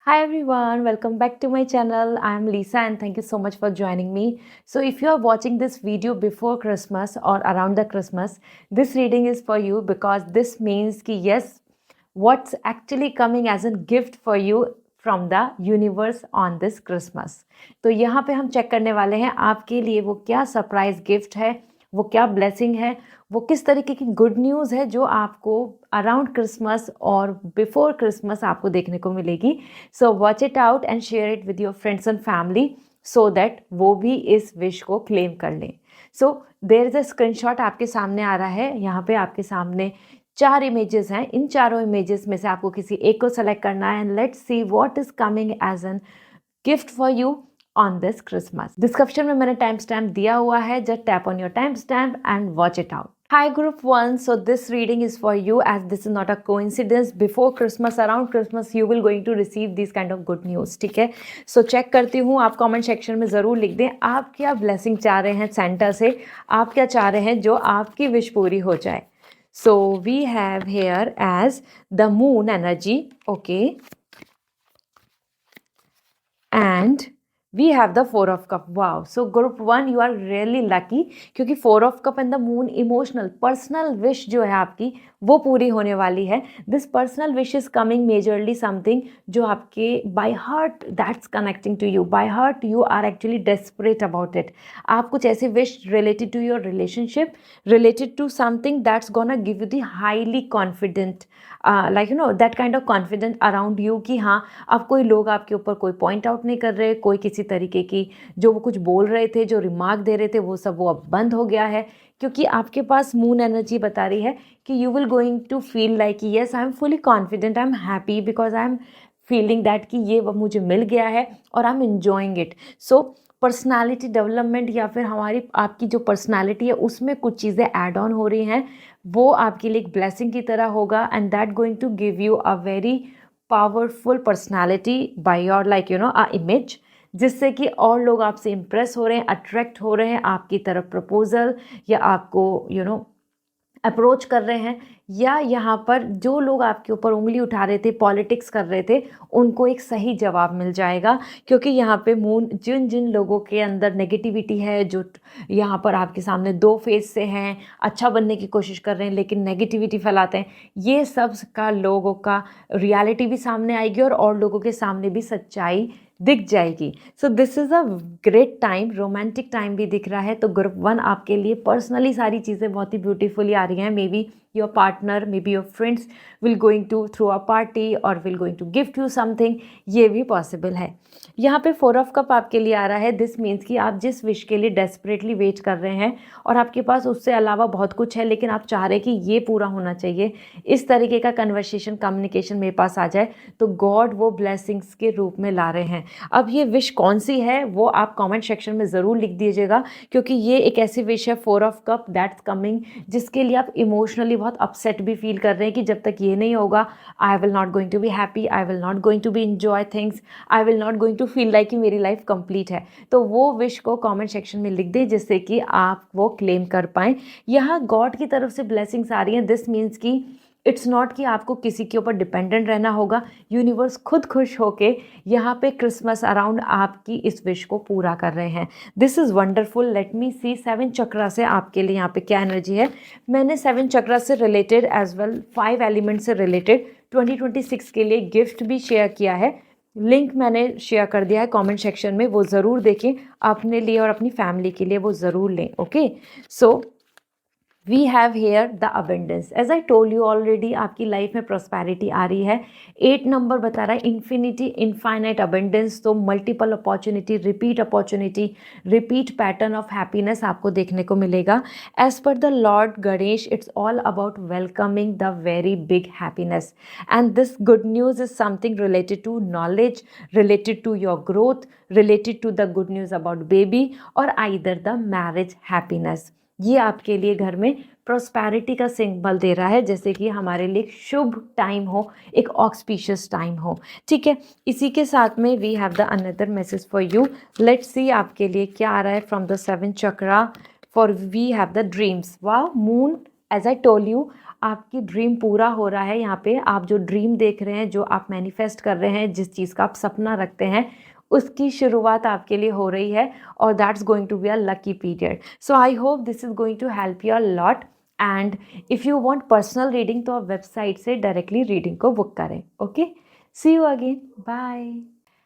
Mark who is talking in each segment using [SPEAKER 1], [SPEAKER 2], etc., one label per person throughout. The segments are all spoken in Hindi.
[SPEAKER 1] Hi everyone, welcome back to my channel. I am Lisa and thank you so much for joining me. So if you are watching this video before Christmas or around the Christmas, this reading is for you because this means कि yes, what's actually coming as a gift for you from the universe on this Christmas. तो यहाँ पे हम चेक करने वाले हैं आपके लिए वो क्या सरप्राइज गिफ्ट है, वो क्या ब्लेसिंग है, वो किस तरीके की गुड न्यूज़ है जो आपको अराउंड क्रिसमस और बिफोर क्रिसमस आपको देखने को मिलेगी. So watch it out and share it with your friends and family so that वो भी इस विश को क्लेम कर लें. So there is a screenshot आपके सामने आ रहा है. यहाँ पे आपके सामने 4 इमेजेस हैं. इन चारों इमेजेस में से आपको किसी एक को सेलेक्ट करना है and let's see what is coming as an gift for you on this Christmas. Description में मैंने टाइम स्टैम्प दिया हुआ है. Just tap on your timestamp and watch it out. Hi group 1, so this reading is for you as this is not a coincidence. Before Christmas, around Christmas you will going to receive these kind of good news. ठीक है, so check करती हूँ. आप comment section में ज़रूर लिख दें आप क्या blessing चाह रहे हैं सेंटा से, आप क्या चाह रहे हैं जो आपकी विश पूरी हो जाए. So we have here as the moon energy, okay, and we have the 4 of cup. Wow, so group 1 you are really lucky क्योंकि 4 of cup and the moon emotional personal wish जो है आपकी वो पूरी होने वाली है. This personal wish is coming majorly something जो आपके by heart that's connecting to you. By heart you are actually desperate about it. आप कुछ ऐसे wish related to your relationship, related to something that's gonna give you the highly confident like you know that kind of confident around you कि हाँ अब कोई लोग आपके ऊपर कोई पॉइंट आउट नहीं कर रहे, कोई किसी तरीके की जो वो कुछ बोल रहे थे, जो रिमार्क दे रहे थे वो सब वो अब बंद हो गया है क्योंकि आपके पास मून एनर्जी बता रही है कि you will going to feel like yes I am fully confident, I am happy because I am feeling that कि ये मुझे मिल गया है और I am enjoying it. So personality development या फिर हमारी आपकी जो पर्सनालिटी है उसमें कुछ चीज़ें ऐड ऑन हो रही हैं, वो आपके लिए एक ब्लेसिंग की तरह होगा and that going to give you a very powerful personality by your like you know a image, जिससे कि और लोग आपसे इम्प्रेस हो रहे हैं, अट्रैक्ट हो रहे हैं आपकी तरफ प्रपोजल या आपको यू नो अप्रोच कर रहे हैं, या यहाँ पर जो लोग आपके ऊपर उंगली उठा रहे थे, पॉलिटिक्स कर रहे थे, उनको एक सही जवाब मिल जाएगा क्योंकि यहाँ पे मून जिन जिन लोगों के अंदर नेगेटिविटी है, जो यहाँ पर आपके सामने 2 फेस से हैं, अच्छा बनने की कोशिश कर रहे हैं लेकिन नेगेटिविटी फैलाते हैं, ये सब का लोगों का रियलिटी भी सामने आएगी और लोगों के सामने भी सच्चाई दिख जाएगी. So this is a great time. Romantic time भी दिख रहा है. तो ग्रुप 1 आपके लिए पर्सनली सारी चीज़ें बहुत ही ब्यूटीफुली आ रही हैं. May be your partner, may be your friends will going to through a party और will going to gift you something, ये भी पॉसिबल है. यहाँ पे 4 ऑफ कप आपके लिए आ रहा है. दिस मीन्स कि आप जिस विश के लिए डेस्परेटली वेट कर रहे हैं और आपके पास उससे अलावा बहुत कुछ है लेकिन आप चाह रहे हैं कि ये पूरा होना चाहिए, इस तरीके का कन्वर्सेशन कम्युनिकेशन मेरे पास आ जाए, तो गॉड वो ब्लेसिंग्स के रूप में ला रहे हैं. अब ये विश कौन सी है वो आप कमेंट सेक्शन में ज़रूर लिख दीजिएगा क्योंकि ये एक ऐसी विश है 4 ऑफ कप दैट्स कमिंग जिसके लिए आप इमोशनली बहुत अपसेट भी फील कर रहे हैं कि जब तक ये नहीं होगा I will not going to be happy, I will not going to be enjoy things, I will not going to feel like कि मेरी लाइफ कंप्लीट है. तो वो विश को कमेंट सेक्शन में लिख दें जिससे कि आप वो क्लेम कर पाएँ. यहाँ गॉड की तरफ से ब्लेसिंग्स आ रही हैं. दिस मीन्स कि इट्स नॉट कि आपको किसी के ऊपर डिपेंडेंट रहना होगा. यूनिवर्स खुद खुश होके यहाँ पे क्रिसमस अराउंड आपकी इस विश को पूरा कर रहे हैं. This is wonderful. Let me see 7 chakra से आपके लिए यहाँ पे क्या एनर्जी है. मैंने 7 चक्रा से रिलेटेड एज वेल 5 एलिमेंट से रिलेटेड 2026 के लिए गिफ्ट भी शेयर किया है. लिंक मैंने शेयर कर दिया है कमेंट सेक्शन में, वो ज़रूर देखें. अपने लिए और अपनी फैमिली के लिए वो ज़रूर लें. Okay, so we have here the abundance. As I told you already आपकी लाइफ में प्रॉस्पेरिटी आ रही है. 8 नंबर बता रहा है इन्फिनिटी, इनफाइनाइट अबेंडेंस. तो multiple opportunity, repeat pattern of happiness आपको देखने को मिलेगा. As per the Lord Ganesh it's all about welcoming the very big happiness and this good news is something related to knowledge, related to your growth, related to the good news about baby और आइदर द मैरिज हैप्पीनेस. ये आपके लिए घर में प्रॉस्पेरिटी का सिंबल दे रहा है, जैसे कि हमारे लिए एक शुभ टाइम हो, एक ऑक्सपीशियस टाइम हो. ठीक है, इसी के साथ में we have the another message for you. Let's see आपके लिए क्या आ रहा है from the 7 chakra. For we have the dreams. वाह, moon as I told you आपकी ड्रीम पूरा हो रहा है। यहाँ पे आप जो ड्रीम देख रहे हैं, जो आप मैनिफेस्ट कर रहे हैं, जिस चीज़ का आप सपना रखते हैं, उसकी शुरुआत आपके लिए हो रही है और that's going to be a lucky period. So I hope this is going to help you a lot. And if you want personal reading तो आप वेबसाइट से डायरेक्टली रीडिंग को बुक करें। Okay, see you again, bye.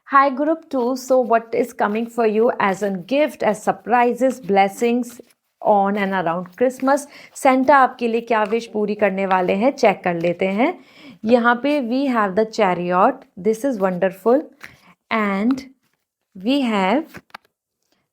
[SPEAKER 1] Hi group 2, so what is coming for you as a gift, as surprises, blessings on and around Christmas? Santa आपके लिए क्या विश पूरी करने वाले हैं, चेक कर लेते हैं। यहाँ पे we have the chariot, this is wonderful, and we have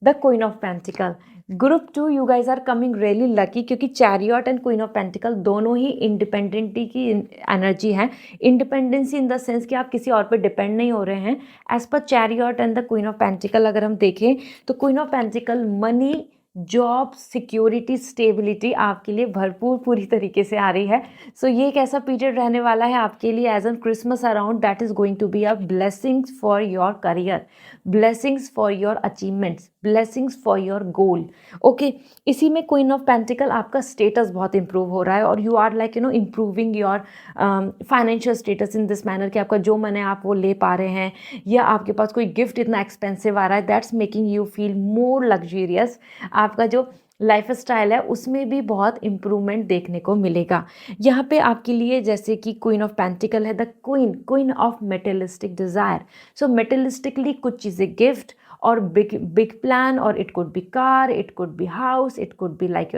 [SPEAKER 1] the queen of pentacle. Group 2 you guys are coming really lucky, क्योंकि chariot and queen of pentacle दोनों ही इंडिपेंडेंटी की एनर्जी है। इंडिपेंडेंसी इन द सेंस कि आप किसी और पर डिपेंड नहीं हो रहे हैं। As per Chariot and the queen of Pentacle अगर हम देखें तो Queen of Pentacle money, job, security, stability आपके लिए भरपूर पूरी तरीके से आ रही है। सो ये एक ऐसा पीरियड रहने वाला है आपके लिए as an Christmas around, that is going to be a blessings for your career, blessings for your achievements, blessings for your goal. Okay, इसी में क्वीन ऑफ पेंटिकल आपका स्टेटस बहुत इंप्रूव हो रहा है और you are like improving your financial status in this manner कि आपका जो मन है आप वो ले पा रहे हैं, या आपके पास कोई गिफ्ट इतना एक्सपेंसिव आ रहा है, that's making you feel more luxurious. आपका जो लाइफ स्टाइल है उसमें भी बहुत इम्प्रूवमेंट देखने को मिलेगा। यहाँ पे आपके लिए जैसे कि क्वीन ऑफ पेंटिकल है, the queen of materialistic desire. So materialistically कुछ चीज़ें गिफ्ट और बिग प्लान, और it could be car, it could be house, it could be like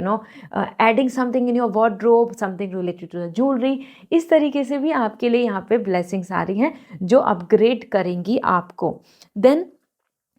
[SPEAKER 1] adding something in your wardrobe, something related to the jewellery. इस तरीके से भी आपके लिए यहाँ पे ब्लेसिंग्स आ रही हैं जो अपग्रेड करेंगी आपको। Then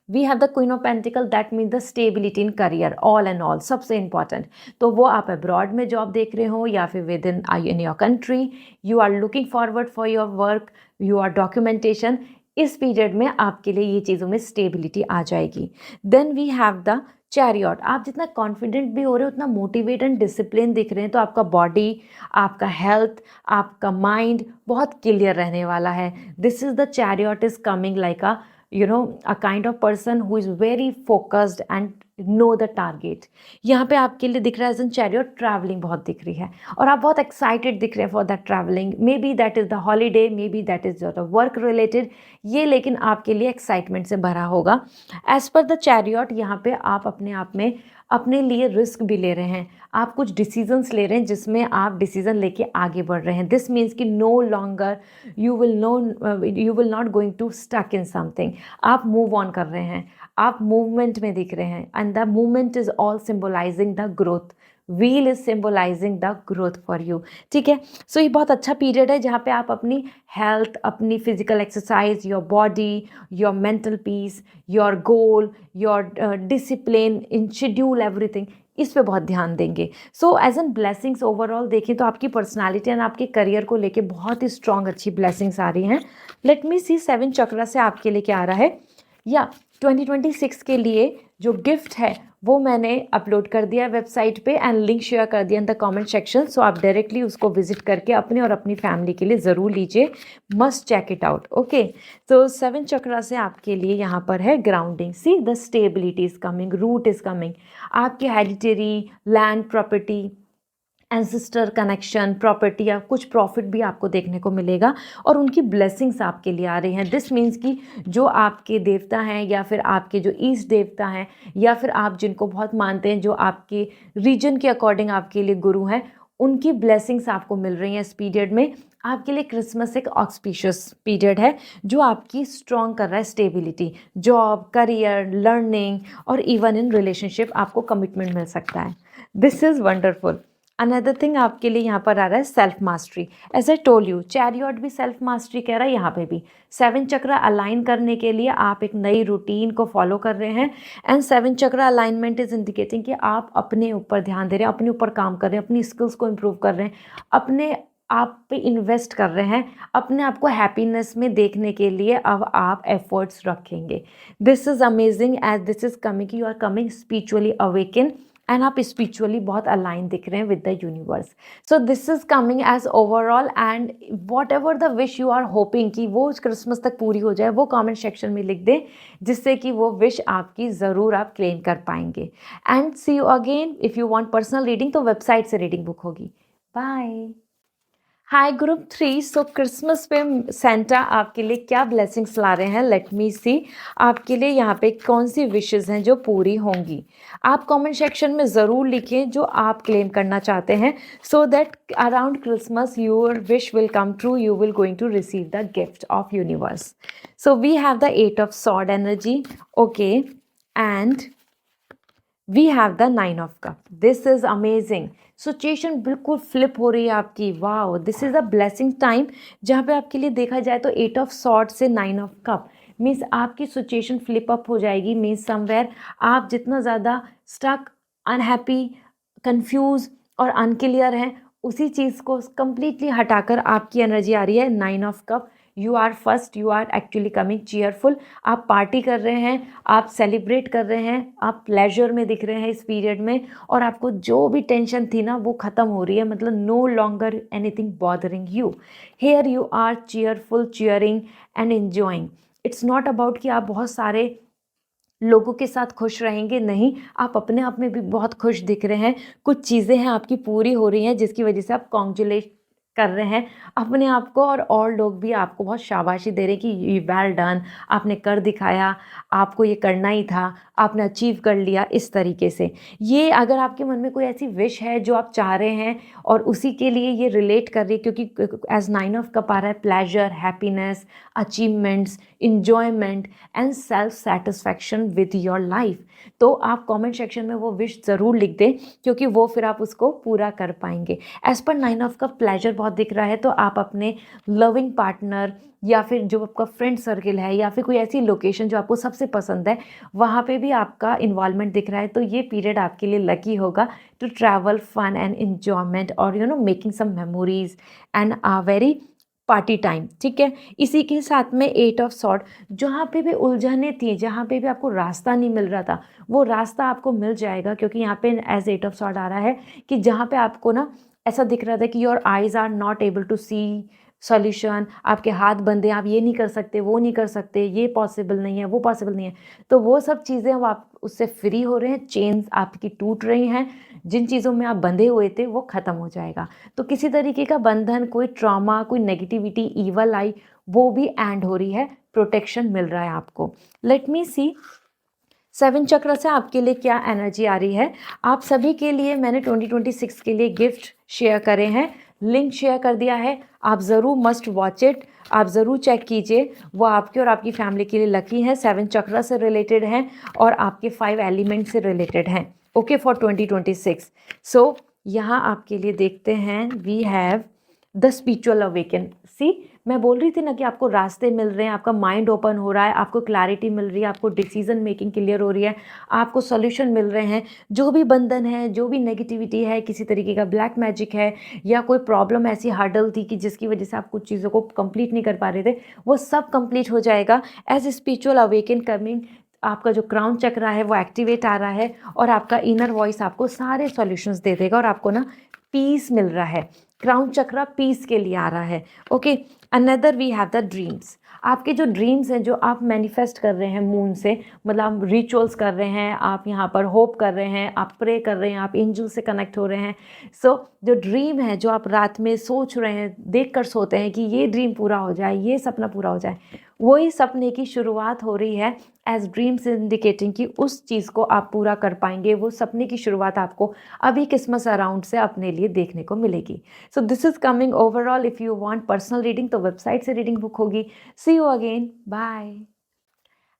[SPEAKER 1] we have the queen of Pentacle, that mean the stability in career, all and all, सबसे इंपॉर्टेंट। तो वो आप अब्रॉड में जॉब देख रहे हो या फिर within your country, you are looking forward for your work, your documentation, इस पीरियड में आपके लिए ये चीज़ों में स्टेबिलिटी आ जाएगी। Then we have the Chariot. आप जितना कॉन्फिडेंट भी हो रहे हो उतना मोटिवेट एंड डिसिप्लिन दिख रहे हैं, तो आपका बॉडी, आपका हेल्थ, आपका माइंड बहुत क्लियर रहने वाला है। This is the chariot is coming like a kind of person who is very focused and know the target। यहाँ पे आपके लिए दिख रहा है एज एन चैरियट, ट्रैवलिंग बहुत दिख रही है और आप बहुत एक्साइटेड दिख रहे हैं for that travelling. May be that is the holiday, may be that is the work related, ये लेकिन आपके लिए एक्साइटमेंट से भरा होगा। एज पर द चैरियट यहाँ पे आप अपने आप में अपने लिए रिस्क भी ले रहे हैं, आप कुछ डिसीजंस ले रहे हैं जिसमें आप डिसीजन लेके आगे बढ़ रहे हैं। दिस मीन्स कि no longer you will not going to stuck in something, आप मूव ऑन कर रहे हैं, आप मूवमेंट में दिख रहे हैं, and the movement is all symbolising the growth. Wheel is symbolising the growth for you. ठीक है, सो ये बहुत अच्छा पीरियड है जहाँ पे आप अपनी हेल्थ, अपनी physical exercise, your body, your mental peace, your goal, your discipline in schedule, everything, इस पे बहुत ध्यान देंगे। So as an blessings overall देखें तो आपकी पर्सनालिटी एंड आपके करियर को लेके बहुत ही स्ट्रॉन्ग अच्छी ब्लेसिंग्स आ रही हैं। लेट मी सी 7 चक्रा से आपके लिए क्या आ रहा है। या 2026 के लिए जो गिफ्ट है वो मैंने अपलोड कर दिया वेबसाइट पे एंड लिंक शेयर कर दिया इन द कमेंट सेक्शन। सो आप डायरेक्टली उसको विजिट करके अपने और अपनी फैमिली के लिए ज़रूर लीजिए, must check it out. Okay, तो 7 चक्रा से आपके लिए यहाँ पर है grounding. See the stability is coming, root is coming, आपके hereditary, land, property, ancestor connection, property या कुछ प्रॉफिट भी आपको देखने को मिलेगा और उनकी ब्लेसिंग्स आपके लिए आ रही हैं। दिस मीन्स कि जो आपके देवता हैं या फिर आपके जो ईस्ट देवता हैं या फिर आप जिनको बहुत मानते हैं, जो आपके रीजन के अकॉर्डिंग आपके लिए गुरु हैं, उनकी ब्लेसिंग्स आपको मिल रही हैं इस पीरियड में। आपके लिए क्रिसमस एक ऑक्सपीशियस पीरियड है जो आपकी स्ट्रॉन्ग कर रहा है स्टेबिलिटी, जॉब, करियर, लर्निंग और इवन इन रिलेशनशिप आपको कमिटमेंट मिल सकता है। This is wonderful. Another thing आपके लिए यहाँ पर आ रहा है self mastery. As I told you, chariot भी सेल्फ मास्टरी कह रहा है, यहाँ पे भी 7 चक्र अलाइन करने के लिए आप एक नई रूटीन को फॉलो कर रहे हैं एंड 7 चक्र अलाइनमेंट इज इंडिकेटिंग कि आप अपने ऊपर ध्यान दे रहे हैं, अपने ऊपर काम कर रहे हैं, अपनी स्किल्स को इम्प्रूव कर रहे हैं, अपने आप पे इन्वेस्ट कर रहे हैं, अपने आप को हैप्पीनेस में देखने के लिए अब आप एफर्ट्स रखेंगे। This is amazing as this is coming, you are coming spiritually awaken and आप स्पिरिचुअली बहुत अलाइन दिख रहे हैं with the universe. So this is coming as overall and whatever the wish you are hoping कि वो क्रिसमस तक पूरी हो जाए, वो कमेंट सेक्शन में लिख दें जिससे कि वो विश आपकी ज़रूर आप क्लेम कर पाएंगे। And see you again. If you want personal reading तो वेबसाइट से रीडिंग बुक होगी। Bye. Hi group 3। So Christmas पे सेंटा आपके लिए क्या ब्लेसिंग्स ला रहे हैं, लेट मी सी। आपके लिए यहाँ पे कौन सी विशेस हैं जो पूरी होंगी। आप कमेंट सेक्शन में ज़रूर लिखें जो आप क्लेम करना चाहते हैं, so that around Christmas your wish will come true, you will going to receive the gift of universe. So we have the 8 of sword energy, okay, and we have the 9 of cup. This is amazing. Situation बिल्कुल फ्लिप हो रही है आपकी। Wow, this is a blessing time, जहाँ पे आपके लिए देखा जाए तो 8 ऑफ सॉर्ड से 9 ऑफ कप मीन्स आपकी सिचुएशन फ्लिप अप हो जाएगी। मीन्स समवेयर आप जितना ज़्यादा स्टक, अनहैप्पी, कंफ्यूज और अनक्लियर हैं, उसी चीज़ को कंप्लीटली हटाकर आपकी एनर्जी आ रही है 9 of cup. You are first, you are actually coming cheerful. आप पार्टी कर रहे हैं, आप सेलिब्रेट कर रहे हैं, आप प्लेजर में दिख रहे हैं इस पीरियड में, और आपको जो भी टेंशन थी ना वो ख़त्म हो रही है। मतलब no longer anything bothering you. Here you are cheerful, cheering and enjoying. It's not about कि आप बहुत सारे लोगों के साथ खुश रहेंगे, नहीं, आप अपने आप में भी बहुत खुश दिख रहे हैं। कुछ चीज़ें हैं आपकी पूरी हो रही हैं जिसकी वजह से आप कॉन्ग्रेचुलेट कर रहे हैं अपने आप को, और लोग भी आपको बहुत शाबाशी दे रहे हैं कि वेल डन, आपने कर दिखाया, आपको ये करना ही था, आपने अचीव कर लिया। इस तरीके से ये अगर आपके मन में कोई ऐसी विश है जो आप चाह रहे हैं और उसी के लिए ये रिलेट कर रही है, क्योंकि एज 9 ऑफ कप आ रहा है pleasure, happiness, achievements, enjoyment and self satisfaction with your life, तो आप कमेंट सेक्शन में वो विश ज़रूर लिख दें, क्योंकि वो फिर आप उसको पूरा कर पाएंगे। As per 9 of cup pleasure बहुत दिख रहा है, तो आप अपने लविंग पार्टनर या फिर जो आपका फ्रेंड सर्किल है या फिर कोई ऐसी लोकेशन जो आपको सबसे पसंद है, वहाँ पे भी आपका इन्वॉल्वमेंट दिख रहा है। तो ये पीरियड आपके लिए लकी होगा to travel, fun and enjoyment, और making some memories and a very party time. ठीक है, इसी के साथ में 8 ऑफ सॉर्ड, जहाँ पे भी उलझने थी, जहाँ पे भी आपको रास्ता नहीं मिल रहा था, वो रास्ता आपको मिल जाएगा, क्योंकि यहाँ पे एज 8 ऑफ सॉर्ड आ रहा है कि जहाँ पे आपको ना ऐसा दिख रहा था कि your eyes are not able to see solution, आपके हाथ बंधे, आप ये नहीं कर सकते, वो नहीं कर सकते, ये पॉसिबल नहीं है, वो पॉसिबल नहीं है, तो वो सब चीज़ें वो आप उससे फ्री हो रहे हैं, चेन्स आपकी टूट रही हैं, जिन चीज़ों में आप बंधे हुए थे वो ख़त्म हो जाएगा। तो किसी तरीके का बंधन, कोई ट्रॉमा, कोई नेगेटिविटी, ईवल आई, वो भी एंड हो रही है, प्रोटेक्शन मिल रहा है आपको। लेट मी सी 7 चक्र से आपके लिए क्या एनर्जी आ रही है। आप सभी के लिए मैंने 2026 के लिए गिफ्ट शेयर करे हैं, लिंक शेयर कर दिया है, आप ज़रूर मस्ट वॉच इट, आप ज़रूर चेक कीजिए, वो आपके और आपकी फैमिली के लिए लकी है, 7 चक्र से रिलेटेड हैं और आपके 5 एलिमेंट से रिलेटेड हैं, ओके, फॉर 2026। सो यहाँ आपके लिए देखते हैं, we have the spiritual awaken. See, मैं बोल रही थी ना कि आपको रास्ते मिल रहे हैं, आपका माइंड ओपन हो रहा है, आपको क्लैरिटी मिल रही है, आपको डिसीजन मेकिंग क्लियर हो रही है, आपको सॉल्यूशन मिल रहे हैं। जो भी बंधन है, जो भी नेगेटिविटी है, किसी तरीके का ब्लैक मैजिक है या कोई प्रॉब्लम ऐसी हर्डल थी कि जिसकी वजह से आप कुछ चीज़ों को कंप्लीट नहीं कर पा रहे थे, वो सब कंप्लीट हो जाएगा एज स्पिरिचुअल अवेकन कमिंग। आपका जो क्राउन चक्र है वो एक्टिवेट आ रहा है और आपका इनर वॉइस आपको सारे सॉल्यूशंस दे देगा और आपको ना पीस मिल रहा है। क्राउन चक्र पीस के लिए आ रहा है, okay. Another we have the dreams. आपके जो ड्रीम्स हैं, जो आप मैनिफेस्ट कर रहे हैं मून से, मतलब आप रिचुअल्स कर रहे हैं, आप यहाँ पर होप कर रहे हैं, आप प्रे कर रहे हैं, आप एंजल से कनेक्ट हो रहे हैं। सो जो ड्रीम है, जो आप रात में सोच रहे हैं, देख कर सोते हैं कि ये ड्रीम पूरा हो जाए, ये सपना पूरा हो जाए, वही सपने की शुरुआत हो रही है एज ड्रीम्स इंडिकेटिंग कि उस चीज़ को आप पूरा कर पाएंगे। वो सपने की शुरुआत आपको अभी क्रिसमस अराउंड से अपने लिए देखने को मिलेगी। So this is coming overall. If you want personal reading तो वेबसाइट से रीडिंग बुक होगी। See you again, bye.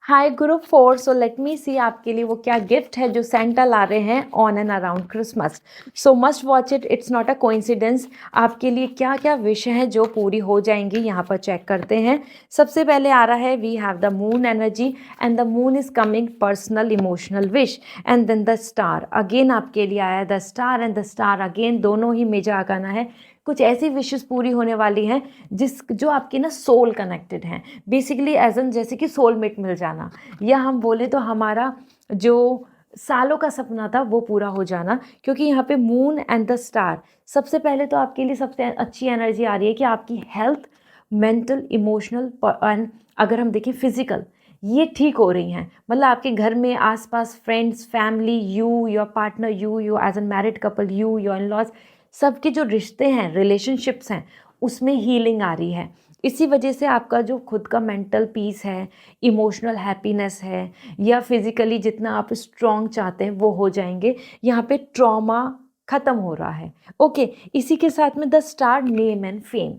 [SPEAKER 1] Hi group 4। So let me see आपके लिए वो क्या गिफ्ट है जो सेंटा ला रहे हैं on and around Christmas. So must watch it, it's not a coincidence. आपके लिए क्या क्या विश हैं जो पूरी हो जाएंगी, यहाँ पर चेक करते हैं। सबसे पहले आ रहा है, we have the moon energy and the moon is coming personal emotional wish, and then the star again आपके लिए आया, the star and the star again, दोनों ही मेजर आगाना है। कुछ ऐसी विशेस पूरी होने वाली हैं जो आपके ना सोल कनेक्टेड हैं, बेसिकली एज एन जैसे कि सोलमेट मिल जाना, या हम बोले तो हमारा जो सालों का सपना था वो पूरा हो जाना। क्योंकि यहाँ पे मून एंड द स्टार, सबसे पहले तो आपके लिए सबसे अच्छी एनर्जी आ रही है कि आपकी हेल्थ, मेंटल, इमोशनल एंड अगर हम देखें फिजिकल, ये ठीक हो रही हैं। मतलब आपके घर में आसपास friends, family, you, your partner, you as an married couple, you, your in laws, सबके जो रिश्ते हैं, रिलेशनशिप्स हैं, उसमें हीलिंग आ रही है। इसी वजह से आपका जो खुद का मेंटल पीस है, इमोशनल हैप्पीनेस है, या फिज़िकली जितना आप स्ट्रॉन्ग चाहते हैं वो हो जाएंगे। यहाँ पे ट्रॉमा ख़त्म हो रहा है। ओके, इसी के साथ में the star name and fame.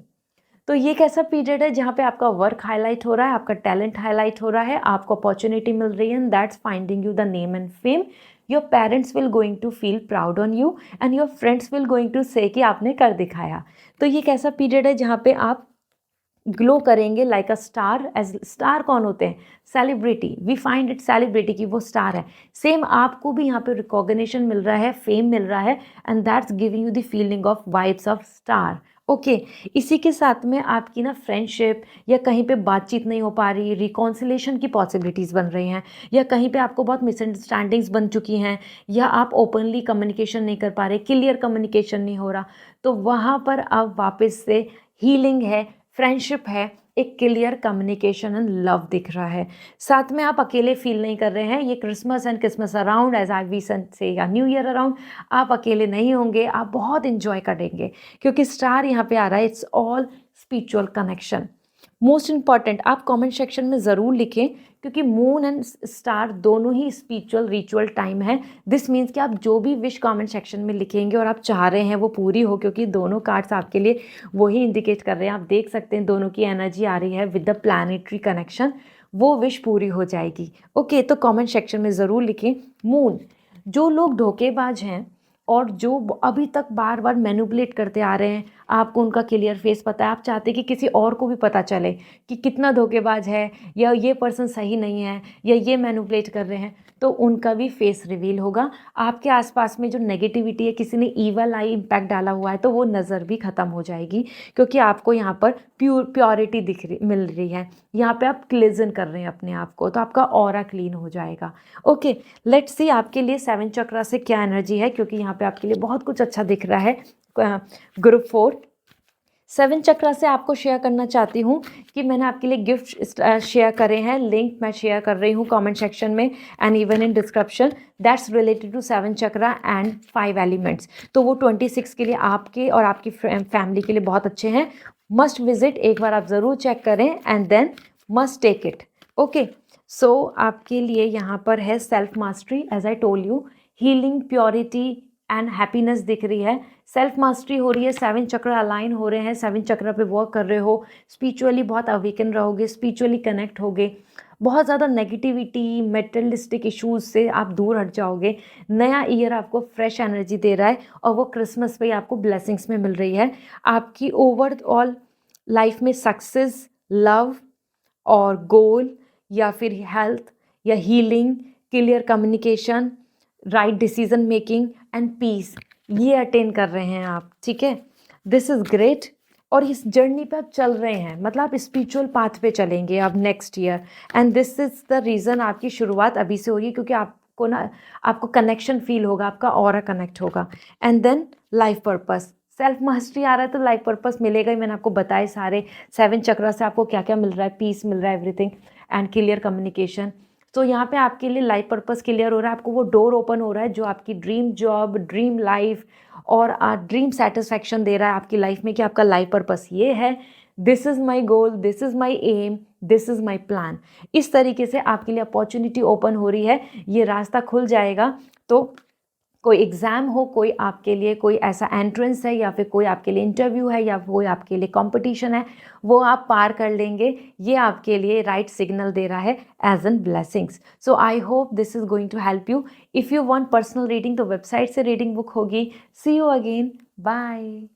[SPEAKER 1] तो ये कैसा पीरियड है जहाँ पे आपका वर्क हाईलाइट हो रहा है, आपका टैलेंट हाईलाइट हो रहा है, आपको अपॉर्चुनिटी मिल रही है, and that's finding you the name and fame. Your parents will going to feel proud on you and your friends will going to say कि आपने कर दिखाया। तो ये कैसा पीरियड है जहाँ पे आप ग्लो करेंगे like a star. As star कौन होते हैं? Celebrity. We find it celebrity की वो स्टार है। सेम आपको भी यहाँ पे रिकॉग्निशन मिल रहा है, फेम मिल रहा है, and that's giving you the feeling of vibes of star. Okay, इसी के साथ में आपकी ना फ्रेंडशिप या कहीं पे बातचीत नहीं हो पा रही, रिकॉन्सिलेशन की पॉसिबिलिटीज़ बन रही हैं, या कहीं पे आपको बहुत मिसअंडरस्टैंडिंग्स बन चुकी हैं, या आप ओपनली कम्युनिकेशन नहीं कर पा रहे, क्लियर कम्युनिकेशन नहीं हो रहा, तो वहाँ पर अब वापस से हीलिंग है, फ्रेंडशिप है, एक क्लियर कम्युनिकेशन एंड लव दिख रहा है। साथ में आप अकेले फील नहीं कर रहे हैं। ये Christmas and Christmas around as I we say, या न्यू ईयर अराउंड, आप अकेले नहीं होंगे, आप बहुत इंजॉय करेंगे क्योंकि स्टार यहाँ पे आ रहा है। It's all spiritual connection. Most important, आप कमेंट सेक्शन में ज़रूर लिखें क्योंकि मून एंड स्टार दोनों ही स्पिरिचुअल रिचुअल टाइम है। दिस मीन्स कि आप जो भी विश कमेंट सेक्शन में लिखेंगे और आप चाह रहे हैं वो पूरी हो, क्योंकि दोनों कार्ड्स आपके लिए वही इंडिकेट कर रहे हैं। आप देख सकते हैं दोनों की एनर्जी आ रही है विद द प्लानिटरी कनेक्शन, वो विश पूरी हो जाएगी। ओके, तो कमेंट सेक्शन में ज़रूर लिखें मून। जो लोग धोखेबाज हैं और जो अभी तक बार बार मैनिपुलेट करते आ रहे हैं, आपको उनका क्लियर फेस पता है, आप चाहते हैं कि किसी और को भी पता चले कि कितना धोखेबाज है, या ये पर्सन सही नहीं है, या ये मैनिपुलेट कर रहे हैं, तो उनका भी फेस रिवील होगा। आपके आसपास में जो नेगेटिविटी है, किसी ने ईवल आई इम्पैक्ट डाला हुआ है, तो वो नज़र भी ख़त्म हो जाएगी क्योंकि आपको यहाँ पर प्योरिटी दिख रही मिल रही है। यहाँ पे आप क्लींजन कर रहे हैं अपने आप को, तो आपका ऑरा क्लीन हो जाएगा। ओके, लेट्स सी आपके लिए 7 चक्रा से क्या एनर्जी है, क्योंकि यहाँ पे आपके लिए बहुत कुछ अच्छा दिख रहा है। ग्रुप 4 7 चक्रा से आपको शेयर करना चाहती हूँ कि मैंने आपके लिए गिफ्ट शेयर करे हैं। लिंक मैं शेयर कर रही हूँ कमेंट सेक्शन में and even in description. That's related to 7 chakra and 5 elements. तो वो 26 के लिए आपके और आपकी फैमिली के लिए बहुत अच्छे हैं। मस्ट विजिट, एक बार आप ज़रूर चेक करें and then must take it. Okay, so आपके लिए यहाँ पर है self mastery, as I told you, healing, purity and happiness दिख रही है। सेल्फ मास्टरी हो रही है, 7 चक्र अलाइन हो रहे हैं, 7 चक्र पे वर्क कर रहे हो, स्पिरिचुअली बहुत अवेकन रहोगे, स्पिरिचुअली कनेक्ट होगे, बहुत ज़्यादा नेगेटिविटी, मेटलिस्टिक इश्यूज से आप दूर हट जाओगे। नया ईयर आपको फ्रेश एनर्जी दे रहा है और वो क्रिसमस पे आपको ब्लेसिंग्स में मिल रही है। आपकी ओवरऑल लाइफ में सक्सेस, लव और गोल, या फिर हेल्थ या healing, clear communication, right decision making and peace, ये अटेन कर रहे हैं आप। ठीक है, दिस इज़ ग्रेट। और इस जर्नी पे आप चल रहे हैं, मतलब आप स्पिरिचुअल पाथ पे चलेंगे अब next year, and this is the reason आपकी शुरुआत अभी से हो रही है, क्योंकि आपको कनेक्शन फील होगा, आपका ऑरा कनेक्ट होगा। And then life purpose, self mastery आ रहा है तो लाइफ पर्पस मिलेगा ही। मैंने आपको बताए सारे 7 चक्र से आपको क्या क्या मिल रहा है, पीस मिल रहा है, एवरीथिंग, एंड क्लियर कम्युनिकेशन। तो यहाँ पे आपके लिए लाइफ पर्पस क्लियर हो रहा है, आपको वो डोर ओपन हो रहा है जो आपकी ड्रीम जॉब, ड्रीम लाइफ और ड्रीम सेटिस्फैक्शन दे रहा है आपकी लाइफ में, कि आपका लाइफ पर्पस ये है, this is my goal, this is my aim, this is my plan. इस तरीके से आपके लिए अपॉर्चुनिटी ओपन हो रही है, ये रास्ता खुल जाएगा। तो कोई एग्ज़ाम हो, कोई आपके लिए कोई ऐसा एंट्रेंस है, या फिर कोई आपके लिए इंटरव्यू है, या कोई आपके लिए कंपटीशन है, वो आप पार कर लेंगे। ये आपके लिए राइट सिग्नल दे रहा है as an blessings. So I hope this is going to help you. If you want personal reading तो वेबसाइट से रीडिंग बुक होगी। See you again, bye.